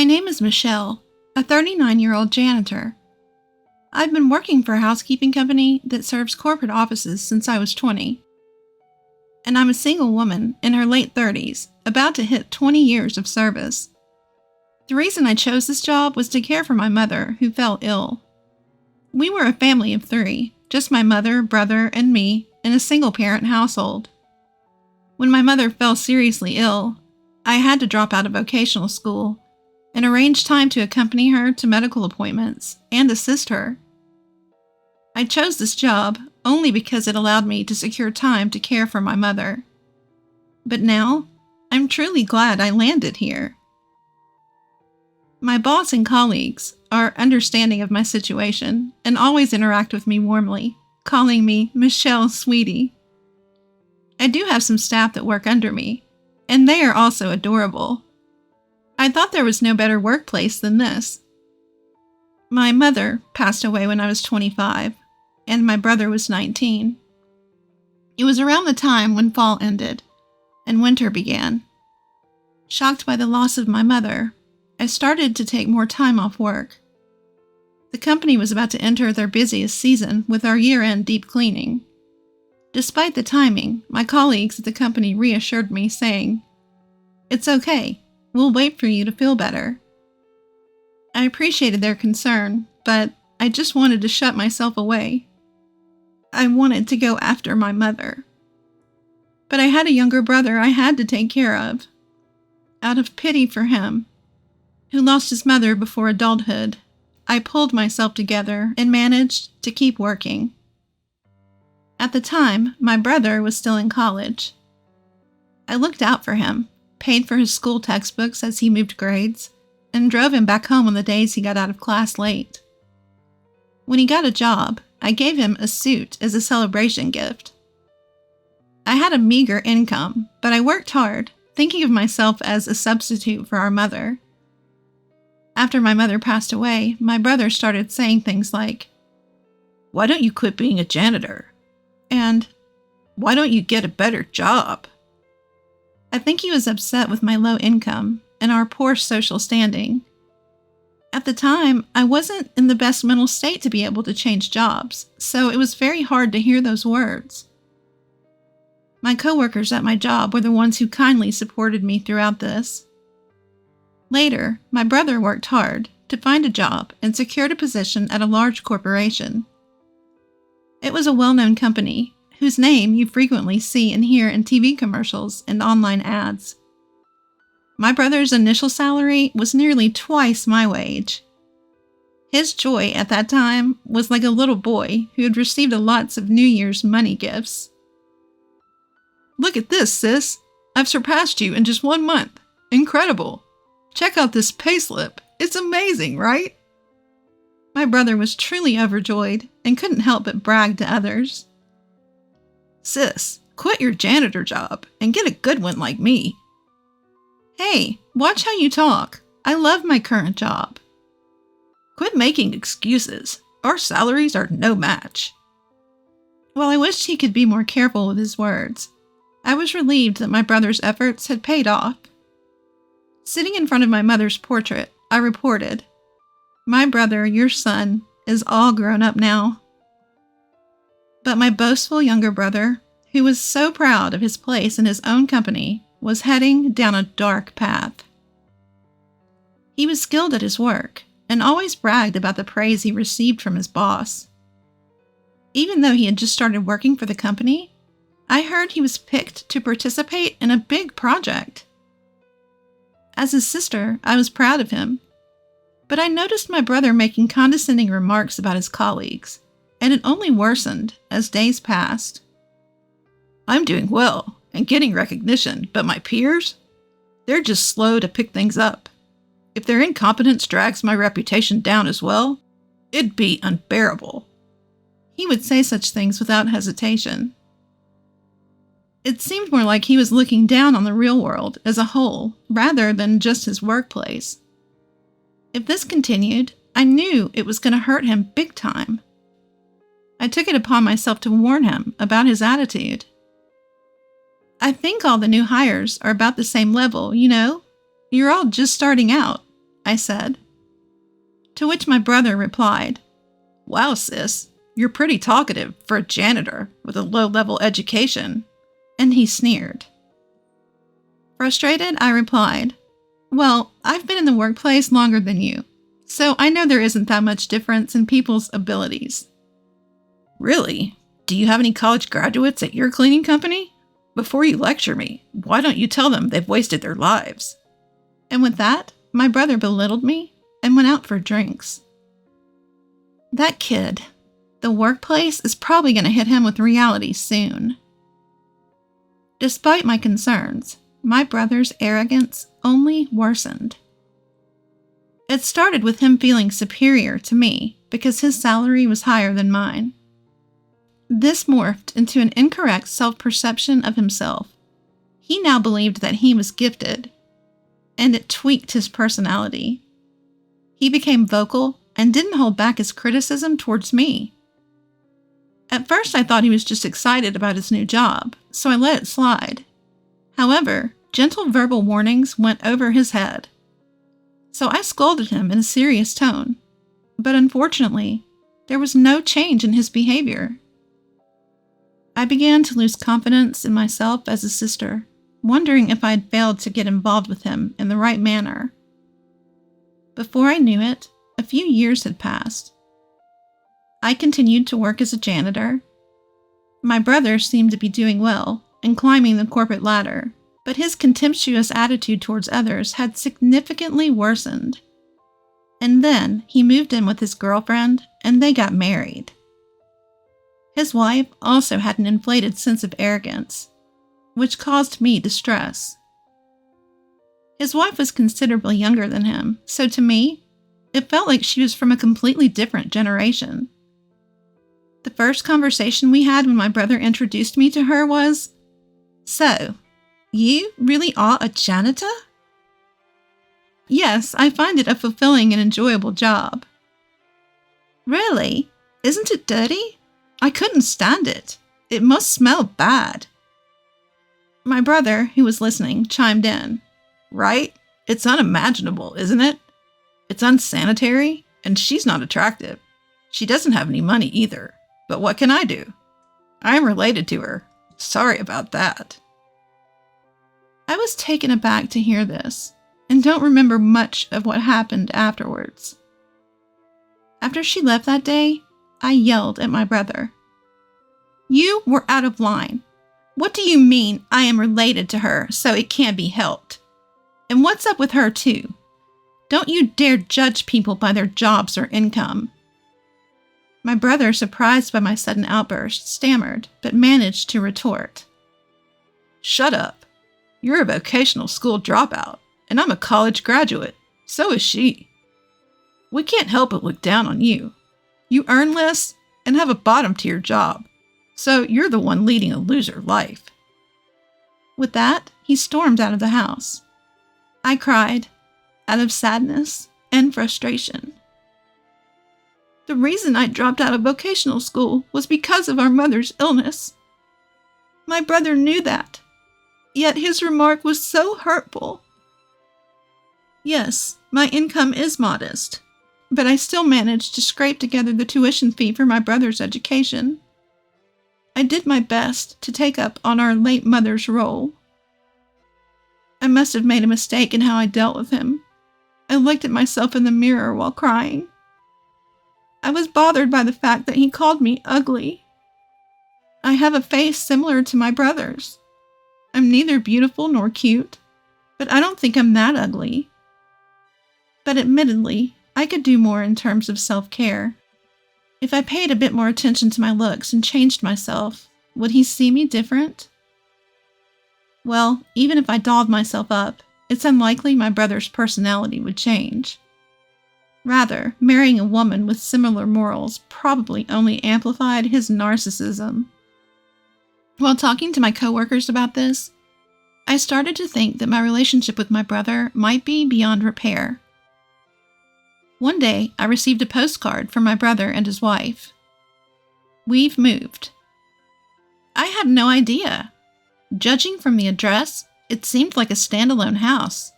name is Michelle, a 39-year-old janitor. I've been working for a housekeeping company that serves corporate offices since I was 20. And I'm a single woman in her late 30s, about to hit 20 years of service. The reason I chose this job was to care for my mother, who fell ill. We were a family of 3, just my mother, brother, and me, in a single-parent household. When my mother fell seriously ill, I had to drop out of vocational school and arrange time to accompany her to medical appointments and assist her. I chose this job only because it allowed me to secure time to care for my mother. But now, I'm truly glad I landed here. My boss and colleagues are understanding of my situation and always interact with me warmly, calling me Michelle Sweetie. I do have some staff that work under me, and they are also adorable. I thought there was no better workplace than this. My mother passed away when I was 25, and my brother was 19. It was around the time when fall ended and winter began. Shocked by the loss of my mother, I started to take more time off work. The company was about to enter their busiest season with our year-end deep cleaning. Despite the timing, my colleagues at the company reassured me, saying, "It's okay. We'll wait for you to feel better." I appreciated their concern, but I just wanted to shut myself away. I wanted to go after my mother. But I had a younger brother I had to take care of. Out of pity for him, who lost his mother before adulthood, I pulled myself together and managed to keep working. At the time, my brother was still in college. I looked out for him, paid for his school textbooks as he moved grades, and drove him back home on the days he got out of class late. When he got a job, I gave him a suit as a celebration gift. I had a meager income, but I worked hard, thinking of myself as a substitute for our mother. After my mother passed away, my brother started saying things like, "Why don't you quit being a janitor?" And, "Why don't you get a better job?" I think he was upset with my low income and our poor social standing. At the time, I wasn't in the best mental state to be able to change jobs, so it was very hard to hear those words. My coworkers at my job were the ones who kindly supported me throughout this. Later, my brother worked hard to find a job and secured a position at a large corporation. It was a well-known company, whose name you frequently see and hear in TV commercials and online ads. My brother's initial salary was nearly twice my wage. His joy at that time was like a little boy who had received lots of New Year's money gifts. "Look at this, sis! I've surpassed you in just 1 month. Incredible! Check out this payslip. It's amazing, right?" My brother was truly overjoyed and couldn't help but brag to others. "Sis, quit your janitor job and get a good one like me." "Hey, watch how you talk. I love my current job." "Quit making excuses. Our salaries are no match." While I wished he could be more careful with his words, I was relieved that my brother's efforts had paid off. Sitting in front of my mother's portrait, I reported, "My brother, your son, is all grown up now." But my boastful younger brother, who was so proud of his place in his own company, was heading down a dark path. He was skilled at his work and always bragged about the praise he received from his boss. Even though he had just started working for the company, I heard he was picked to participate in a big project. As his sister, I was proud of him, but I noticed my brother making condescending remarks about his colleagues, and it only worsened as days passed. "I'm doing well and getting recognition, but my peers? They're just slow to pick things up. If their incompetence drags my reputation down as well, it'd be unbearable." He would say such things without hesitation. It seemed more like he was looking down on the real world as a whole, rather than just his workplace. If this continued, I knew it was going to hurt him big time. I took it upon myself to warn him about his attitude. "I think all the new hires are about the same level, you know? You're all just starting out. I said. To which my brother replied, "Wow, sis, you're pretty talkative for a janitor with a low-level education." And he sneered. Frustrated, I replied, "Well, I've been in the workplace longer than you, so I know there isn't that much difference in people's abilities." "Really? Do you have any college graduates at your cleaning company? Before you lecture me, why don't you tell them they've wasted their lives?" And with that, my brother belittled me and went out for drinks. That kid. The workplace is probably going to hit him with reality soon. Despite my concerns, my brother's arrogance only worsened. It started with him feeling superior to me because his salary was higher than mine. This morphed into an incorrect self-perception of himself. He now believed that he was gifted, and it tweaked his personality. He became vocal and didn't hold back his criticism towards me. At first, I thought he was just excited about his new job, so I let it slide. However, gentle verbal warnings went over his head. So I scolded him in a serious tone, but unfortunately, there was no change in his behavior. I began to lose confidence in myself as a sister, wondering if I had failed to get involved with him in the right manner. Before I knew it, a few years had passed. I continued to work as a janitor. My brother seemed to be doing well and climbing the corporate ladder, but his contemptuous attitude towards others had significantly worsened. And then he moved in with his girlfriend, and they got married. His wife also had an inflated sense of arrogance, which caused me distress. His wife was considerably younger than him, so to me, it felt like she was from a completely different generation. The first conversation we had when my brother introduced me to her was, "So, you really are a janitor?" "Yes, I find it a fulfilling and enjoyable job." "Really? Isn't it dirty? I couldn't stand it. It must smell bad." My brother, who was listening, chimed in. "Right? It's unimaginable, isn't it? It's unsanitary, and she's not attractive. She doesn't have any money either. But what can I do? I'm related to her. Sorry about that." I was taken aback to hear this, and don't remember much of what happened afterwards. After she left that day, I yelled at my brother. "You were out of line. What do you mean I am related to her, so it can't be helped? And what's up with her too? Don't you dare judge people by their jobs or income." My brother, surprised by my sudden outburst, stammered, but managed to retort. "Shut up. You're a vocational school dropout, and I'm a college graduate. So is she. We can't help but look down on you. You earn less and have a bottom-tier job, so you're the one leading a loser life." With that, he stormed out of the house. I cried, out of sadness and frustration. The reason I dropped out of vocational school was because of our mother's illness. My brother knew that, yet his remark was so hurtful. Yes, my income is modest, but I still managed to scrape together the tuition fee for my brother's education. I did my best to take up on our late mother's role. I must have made a mistake in how I dealt with him. I looked at myself in the mirror while crying. I was bothered by the fact that he called me ugly. I have a face similar to my brother's. I'm neither beautiful nor cute, but I don't think I'm that ugly. But admittedly, I could do more in terms of self-care. If I paid a bit more attention to my looks and changed myself, would he see me different? Well, even if I dolled myself up, it's unlikely my brother's personality would change. Rather, marrying a woman with similar morals probably only amplified his narcissism. While talking to my coworkers about this, I started to think that my relationship with my brother might be beyond repair. One day, I received a postcard from my brother and his wife. "We've moved." I had no idea. Judging from the address, it seemed like a standalone house.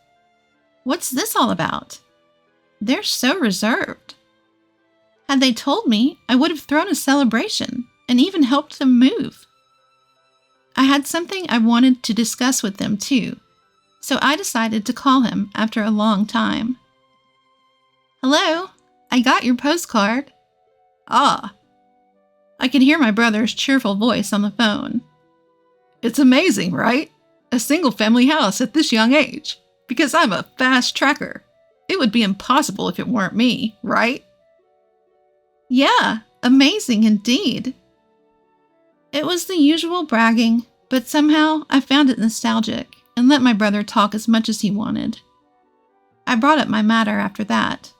What's this all about? They're so reserved. Had they told me, I would have thrown a celebration and even helped them move. I had something I wanted to discuss with them too, so I decided to call him after a long time. Hello, I got your postcard. Ah. I could hear my brother's cheerful voice on the phone. It's amazing, right? A single-family house at this young age, because I'm a fast tracker. It would be impossible if it weren't me, right? Yeah, amazing indeed. It was the usual bragging, but somehow I found it nostalgic and let my brother talk as much as he wanted. I brought up my matter after that.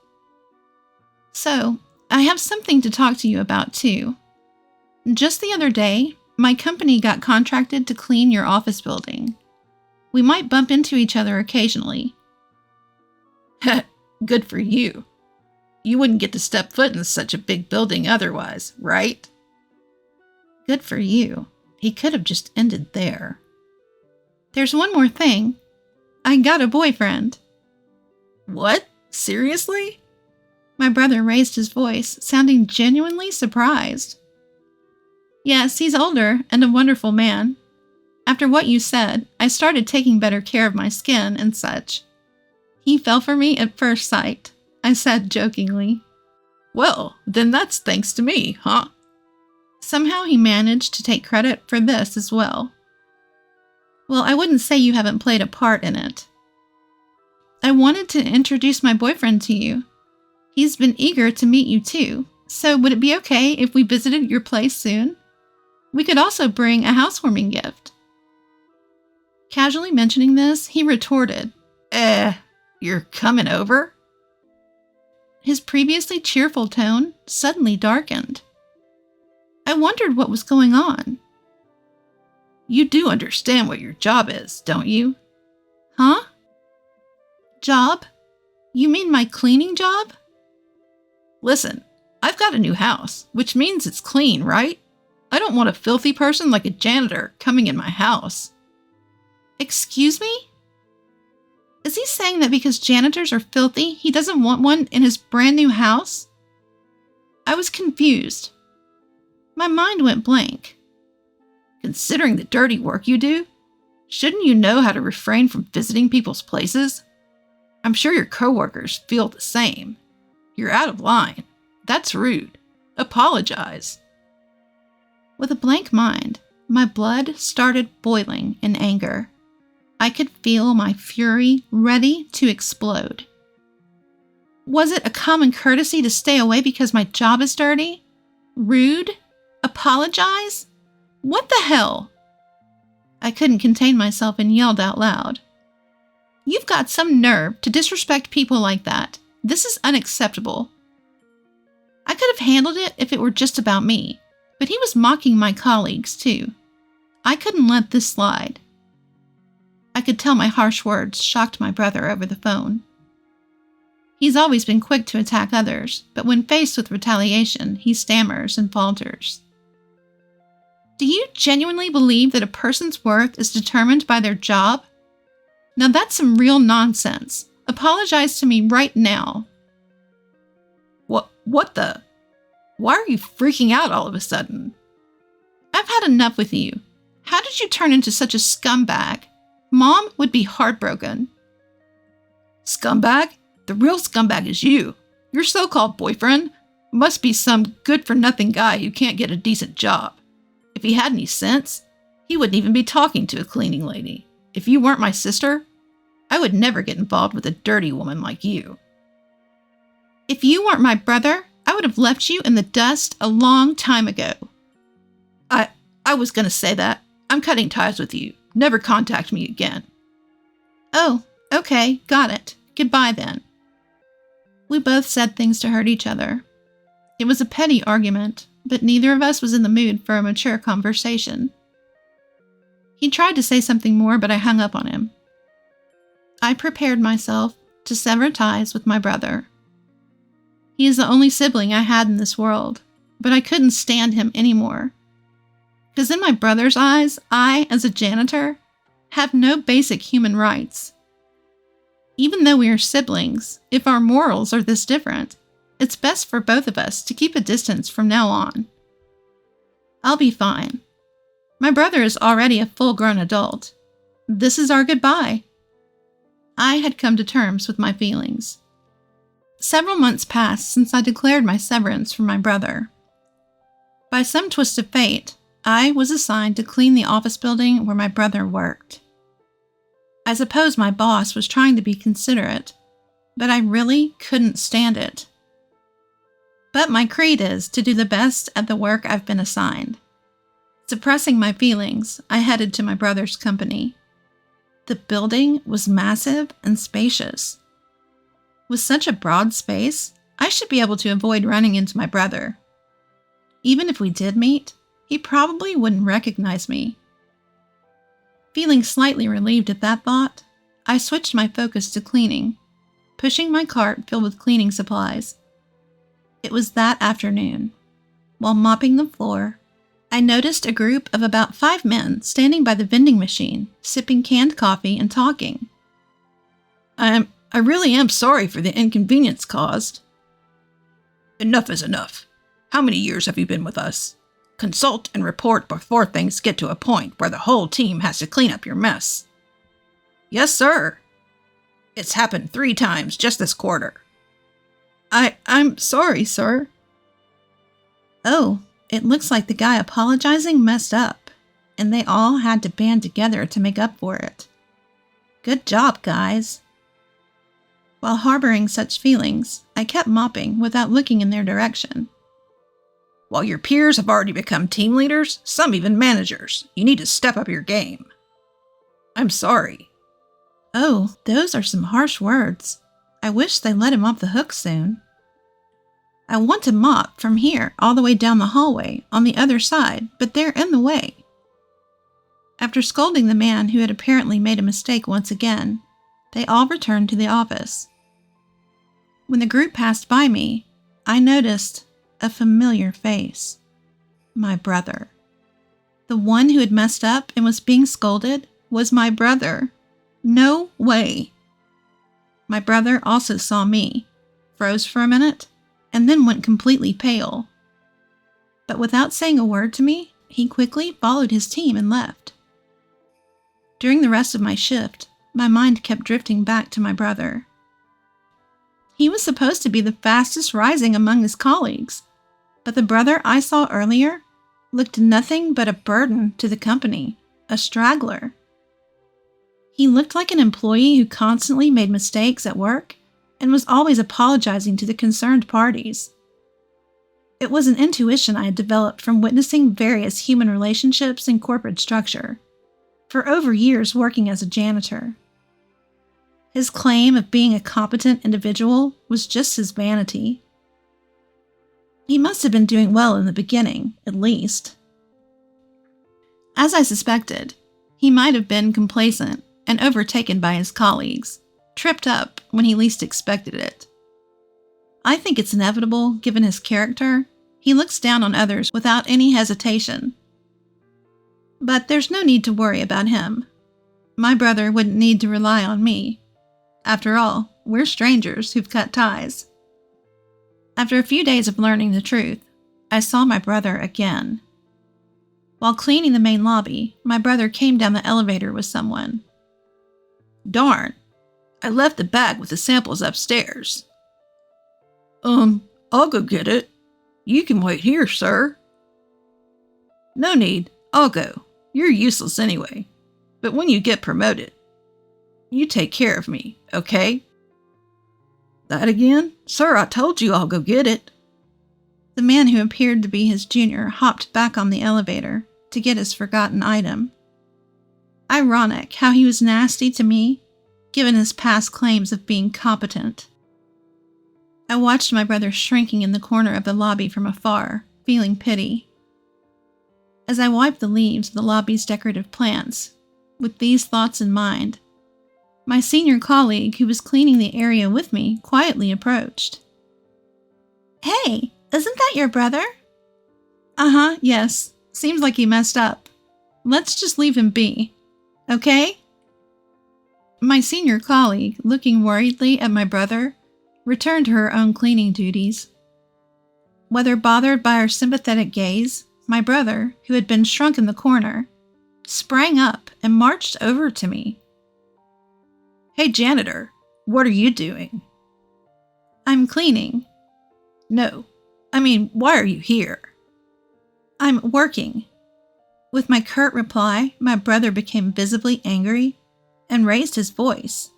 So, I have something to talk to you about too. Just the other day, my company got contracted to clean your office building. We might bump into each other occasionally. Good for you. You wouldn't get to step foot in such a big building otherwise, right? Good for you. He could have just ended there. There's one more thing. I got a boyfriend. What? Seriously? My brother raised his voice, sounding genuinely surprised. Yes, he's older and a wonderful man. After what you said, I started taking better care of my skin and such. He fell for me at first sight, I said jokingly. Well, then that's thanks to me, huh? Somehow he managed to take credit for this as well. Well, I wouldn't say you haven't played a part in it. I wanted to introduce my boyfriend to you. He's been eager to meet you too, so would it be okay if we visited your place soon? We could also bring a housewarming gift. Casually mentioning this, he retorted, you're coming over? His previously cheerful tone suddenly darkened. I wondered what was going on. You do understand what your job is, don't you? Huh? Job? You mean my cleaning job? Listen, I've got a new house, which means it's clean, right? I don't want a filthy person like a janitor coming in my house. Excuse me? Is he saying that because janitors are filthy, he doesn't want one in his brand new house? I was confused. My mind went blank. Considering the dirty work you do, shouldn't you know how to refrain from visiting people's places? I'm sure your coworkers feel the same. You're out of line. That's rude. Apologize. With a blank mind, my blood started boiling in anger. I could feel my fury ready to explode. Was it a common courtesy to stay away because my job is dirty? Rude? Apologize? What the hell? I couldn't contain myself and yelled out loud. You've got some nerve to disrespect people like that. This is unacceptable. I could have handled it if it were just about me, but he was mocking my colleagues too. I couldn't let this slide. I could tell my harsh words shocked my brother over the phone. He's always been quick to attack others, but when faced with retaliation, he stammers and falters. Do you genuinely believe that a person's worth is determined by their job? Now that's some real nonsense. Apologize to me right now. What the? Why are you freaking out all of a sudden? I've had enough with you. How did you turn into such a scumbag? Mom would be heartbroken. Scumbag? The real scumbag is you. Your so-called boyfriend must be some good-for-nothing guy who can't get a decent job. If he had any sense, he wouldn't even be talking to a cleaning lady. If you weren't my sister, I would never get involved with a dirty woman like you. If you weren't my brother, I would have left you in the dust a long time ago. I was going to say that. I'm cutting ties with you. Never contact me again. Oh, okay, got it. Goodbye then. We both said things to hurt each other. It was a petty argument, but neither of us was in the mood for a mature conversation. He tried to say something more, but I hung up on him. I prepared myself to sever ties with my brother. He is the only sibling I had in this world, but I couldn't stand him anymore. Because in my brother's eyes, I, as a janitor, have no basic human rights. Even though we are siblings, if our morals are this different, it's best for both of us to keep a distance from now on. I'll be fine. My brother is already a full-grown adult. This is our goodbye. I had come to terms with my feelings. Several months passed since I declared my severance from my brother. By some twist of fate, I was assigned to clean the office building where my brother worked. I suppose my boss was trying to be considerate, but I really couldn't stand it. But my creed is to do the best at the work I've been assigned. Suppressing my feelings, I headed to my brother's company. The building was massive and spacious. With such a broad space, I should be able to avoid running into my brother. Even if we did meet, he probably wouldn't recognize me. Feeling slightly relieved at that thought, I switched my focus to cleaning, pushing my cart filled with cleaning supplies. It was that afternoon. While mopping the floor, I noticed a group of about 5 men standing by the vending machine, sipping canned coffee and talking. I really am sorry for the inconvenience caused. Enough is enough. How many years have you been with us? Consult and report before things get to a point where the whole team has to clean up your mess. Yes, sir. It's happened 3 times just this quarter. I'm sorry, sir. Oh, it looks like the guy apologizing messed up, and they all had to band together to make up for it. Good job, guys. While harboring such feelings, I kept mopping without looking in their direction. While your peers have already become team leaders, some even managers, you need to step up your game. I'm sorry. Oh, those are some harsh words. I wish they let him off the hook soon. I want to mop from here all the way down the hallway on the other side, but they're in the way. After scolding the man who had apparently made a mistake once again, they all returned to the office. When the group passed by me, I noticed a familiar face. My brother. The one who had messed up and was being scolded was my brother. No way. My brother also saw me, froze for a minute, and then went completely pale. But without saying a word to me, he quickly followed his team and left. During the rest of my shift, my mind kept drifting back to my brother. He was supposed to be the fastest rising among his colleagues, but the brother I saw earlier looked nothing but a burden to the company, a straggler. He looked like an employee who constantly made mistakes at work and was always apologizing to the concerned parties. It was an intuition I had developed from witnessing various human relationships and corporate structure, for over years working as a janitor. His claim of being a competent individual was just his vanity. He must have been doing well in the beginning, at least. As I suspected, he might have been complacent and overtaken by his colleagues, tripped up when he least expected it. I think it's inevitable, given his character. He looks down on others without any hesitation. But there's no need to worry about him. My brother wouldn't need to rely on me. After all, we're strangers who've cut ties. After a few days of learning the truth, I saw my brother again. While cleaning the main lobby, my brother came down the elevator with someone. Darn, I left the bag with the samples upstairs. I'll go get it. You can wait here, sir. No need, I'll go. You're useless anyway. But when you get promoted, you take care of me, okay? That again? Sir, I told you I'll go get it. The man who appeared to be his junior hopped back on the elevator to get his forgotten item. Ironic how he was nasty to me, given his past claims of being competent. I watched my brother shrinking in the corner of the lobby from afar, feeling pity. As I wiped the leaves of the lobby's decorative plants, with these thoughts in mind, my senior colleague who was cleaning the area with me quietly approached. Hey, isn't that your brother? Uh-huh, yes. Seems like he messed up. Let's just leave him be. Okay? My senior colleague, looking worriedly at my brother, returned to her own cleaning duties. Whether bothered by our sympathetic gaze, my brother, who had been shrunk in the corner, sprang up and marched over to me. "Hey, janitor, what are you doing?" "I'm cleaning." "No, why are you here?" "I'm working." With my curt reply, my brother became visibly angry and raised his voice.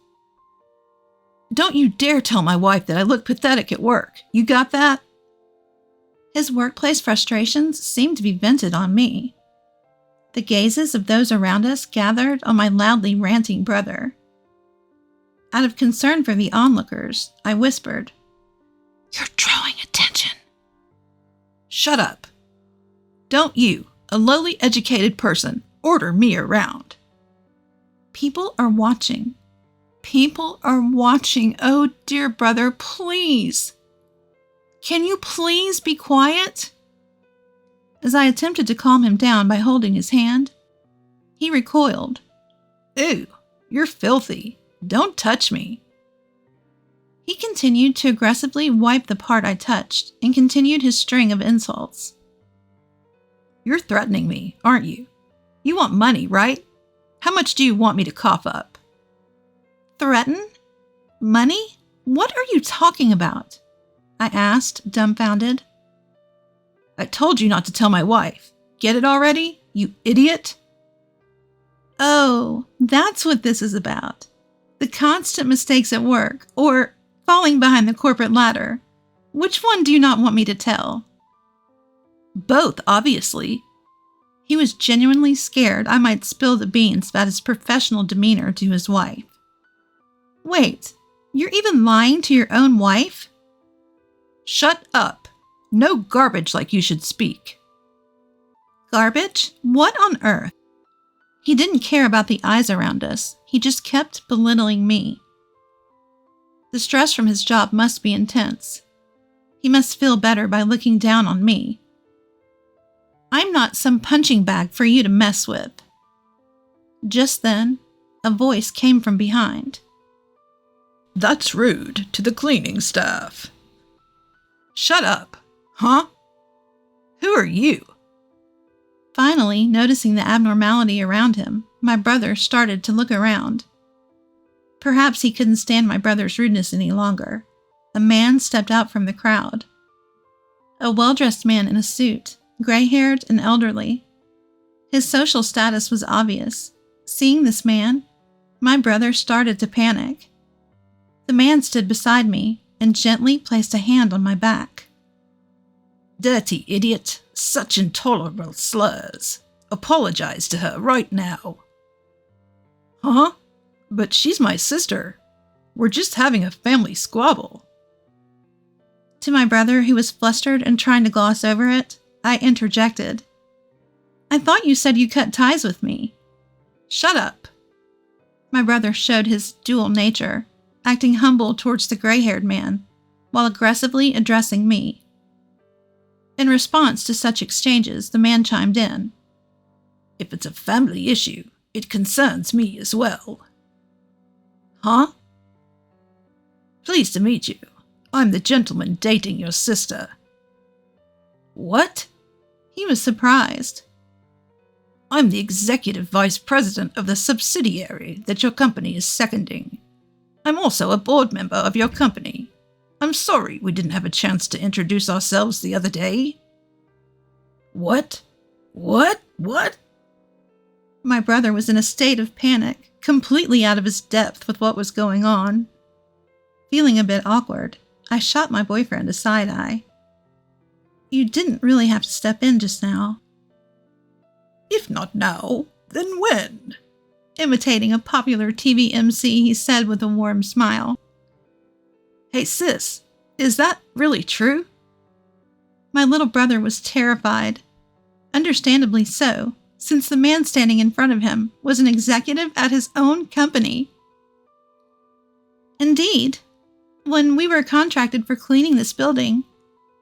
"Don't you dare tell my wife that I look pathetic at work. You got that?" His workplace frustrations seemed to be vented on me. The gazes of those around us gathered on my loudly ranting brother. Out of concern for the onlookers, I whispered, "You're drawing attention." "Shut up. Don't you, a lowly educated person, order me around." People are watching. People are watching. Oh, dear brother, please. Can you please be quiet? As I attempted to calm him down by holding his hand, he recoiled. "Ew, you're filthy. Don't touch me." He continued to aggressively wipe the part I touched and continued his string of insults. "You're threatening me, aren't you? You want money, right? How much do you want me to cough up?" "Threaten? Money? What are you talking about?" I asked, dumbfounded. "I told you not to tell my wife. Get it already, you idiot?" Oh, that's what this is about. The constant mistakes at work, or falling behind the corporate ladder. Which one do you not want me to tell? Both, obviously. He was genuinely scared I might spill the beans about his professional demeanor to his wife. Wait, you're even lying to your own wife? Shut up. No garbage like you should speak. Garbage? What on earth? He didn't care about the eyes around us. He just kept belittling me. The stress from his job must be intense. He must feel better by looking down on me. I'm not some punching bag for you to mess with. Just then, a voice came from behind. That's rude to the cleaning staff. Shut up, huh? Who are you? Finally, noticing the abnormality around him, my brother started to look around. Perhaps he couldn't stand my brother's rudeness any longer. A man stepped out from the crowd. A well-dressed man in a suit, gray-haired and elderly. His social status was obvious. Seeing this man, my brother started to panic. The man stood beside me and gently placed a hand on my back. Dirty idiot, such intolerable slurs. Apologize to her right now. Huh? But she's my sister. We're just having a family squabble. To my brother, who was flustered and trying to gloss over it, I interjected. I thought you said you cut ties with me. Shut up. My brother showed his dual nature, acting humble towards the gray-haired man, while aggressively addressing me. In response to such exchanges, the man chimed in. If it's a family issue, it concerns me as well. Huh? Pleased to meet you. I'm the gentleman dating your sister. What? He was surprised. I'm the executive vice president of the subsidiary that your company is seconding. I'm also a board member of your company. I'm sorry we didn't have a chance to introduce ourselves the other day. What? What? My brother was in a state of panic, completely out of his depth with what was going on. Feeling a bit awkward, I shot my boyfriend a side-eye. You didn't really have to step in just now. If not now, then when? Imitating a popular TV MC, he said with a warm smile. Hey sis, is that really true? My little brother was terrified. Understandably so, since the man standing in front of him was an executive at his own company. Indeed, when we were contracted for cleaning this building,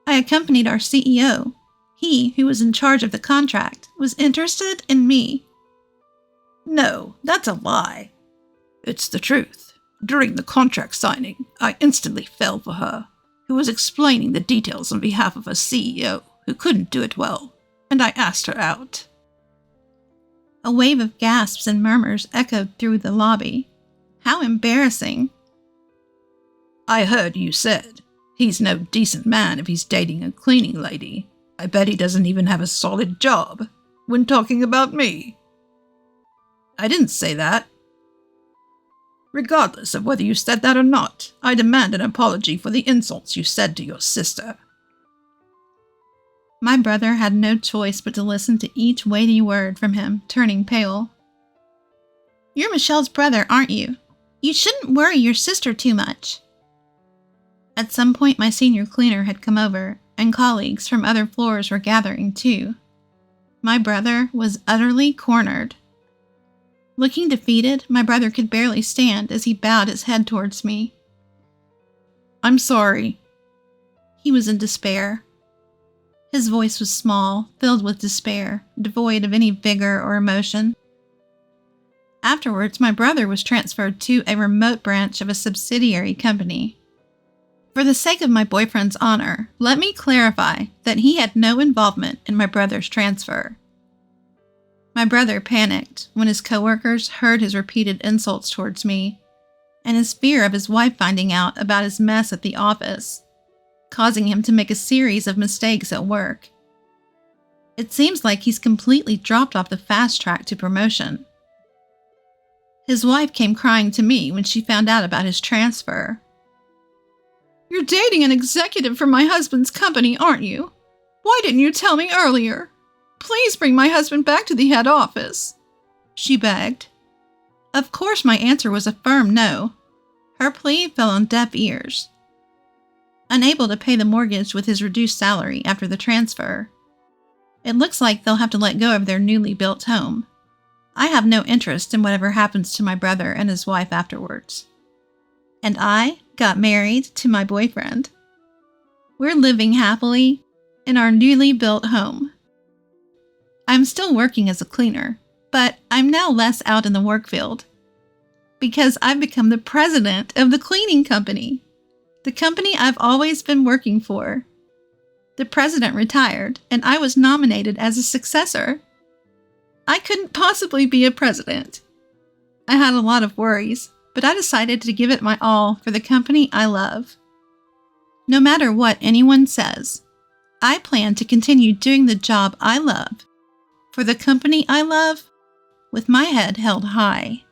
I accompanied our CEO. He, who was in charge of the contract, was interested in me. No, that's a lie. It's the truth. During the contract signing, I instantly fell for her, who was explaining the details on behalf of a CEO who couldn't do it well, and I asked her out." A wave of gasps and murmurs echoed through the lobby. How embarrassing. "I heard you said, he's no decent man if he's dating a cleaning lady. I bet he doesn't even have a solid job, when talking about me." "I didn't say that." "Regardless of whether you said that or not, I demand an apology for the insults you said to your sister." My brother had no choice but to listen to each weighty word from him, turning pale. "You're Michelle's brother, aren't you? You shouldn't worry your sister too much." At some point, my senior cleaner had come over, and colleagues from other floors were gathering too. My brother was utterly cornered. Looking defeated, my brother could barely stand as he bowed his head towards me. "I'm sorry." He was in despair. His voice was small, filled with despair, devoid of any vigor or emotion. Afterwards, my brother was transferred to a remote branch of a subsidiary company. For the sake of my boyfriend's honor, let me clarify that he had no involvement in my brother's transfer. My brother panicked when his coworkers heard his repeated insults towards me, and his fear of his wife finding out about his mess at the office, causing him to make a series of mistakes at work. It seems like he's completely dropped off the fast track to promotion. His wife came crying to me when she found out about his transfer. "You're dating an executive from my husband's company, aren't you? Why didn't you tell me earlier? Please bring my husband back to the head office," she begged. Of course, my answer was a firm no. Her plea fell on deaf ears. Unable to pay the mortgage with his reduced salary after the transfer, it looks like they'll have to let go of their newly built home. I have no interest in whatever happens to my brother and his wife afterwards. And I got married to my boyfriend. We're living happily in our newly built home. I'm still working as a cleaner, but I'm now less out in the work field because I've become the president of the cleaning company, the company I've always been working for. The president retired, and I was nominated as a successor. I couldn't possibly be a president. I had a lot of worries, but I decided to give it my all for the company I love. No matter what anyone says, I plan to continue doing the job I love for the company I love with my head held high.